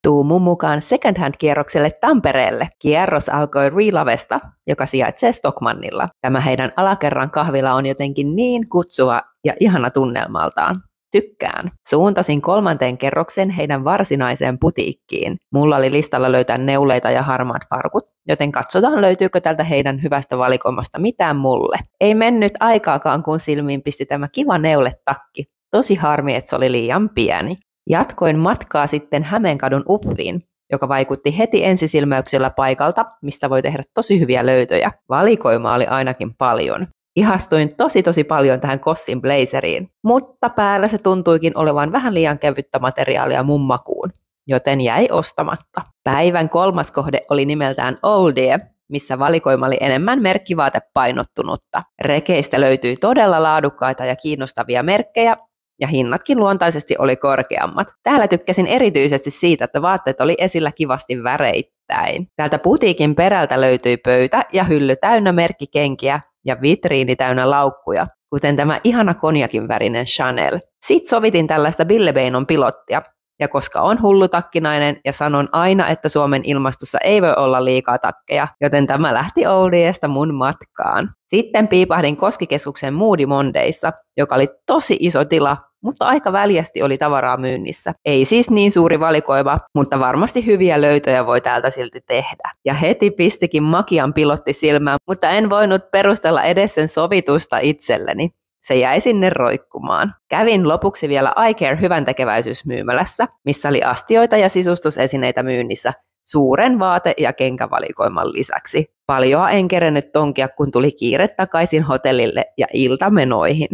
Tuu mun mukaan second hand-kierrokselle Tampereelle. Kierros alkoi Relovesta, joka sijaitsee Stockmannilla. Tämä heidän alakerran kahvila on jotenkin niin kutsuva ja ihana tunnelmaltaan. Tykkään. Suuntasin 3. kerroksen heidän varsinaiseen putiikkiin. Mulla oli listalla löytää neuleita ja harmaat farkut, joten katsotaan löytyykö tältä heidän hyvästä valikoimasta mitään mulle. Ei mennyt aikaakaan, kun silmiin pisti tämä kiva neuletakki. Tosi harmi, että se oli liian pieni. Jatkoin matkaa sitten Hämeenkadun Uffiin, joka vaikutti heti ensisilmäyksellä paikalta, mistä voi tehdä tosi hyviä löytöjä. Valikoima oli ainakin paljon. Ihastuin tosi paljon tähän Kossin blazeriin, mutta päällä se tuntuikin olevan vähän liian kevyttä materiaalia mun makuun, joten jäi ostamatta. Päivän 3. kohde oli nimeltään Oldie, missä valikoima oli enemmän merkkivaatepainottunutta. Rekeistä löytyi todella laadukkaita ja kiinnostavia merkkejä, ja hinnatkin luontaisesti oli korkeammat. Täällä tykkäsin erityisesti siitä, että vaatteet oli esillä kivasti väreittäin. Täältä putiikin perältä löytyi pöytä ja hylly täynnä merkkikenkiä ja vitriini täynnä laukkuja, kuten tämä ihana konjakin värinen Chanel. Sitten sovitin tällaista Billebeinon pilottia, ja koska on hullutakkinainen ja sanon aina, että Suomen ilmastossa ei voi olla liikaa takkeja, joten tämä lähti Oldiesta mun matkaan. Sitten piipahdin Koskikeskuksen Moody Mondayssa, joka oli tosi iso tila, mutta aika väljästi oli tavaraa myynnissä. Ei siis niin suuri valikoima, mutta varmasti hyviä löytöjä voi täältä silti tehdä. Ja heti pistikin Makian pilotti silmään, mutta en voinut perustella edes sen sovitusta itselleni. Se jäi sinne roikkumaan. Kävin lopuksi vielä iCare hyväntekeväisyysmyymälässä, missä oli astioita ja sisustusesineitä myynnissä suuren vaate- ja kenkävalikoiman lisäksi. Paljoa en kerennyt tonkia, kun tuli kiire takaisin hotellille ja iltamenoihin.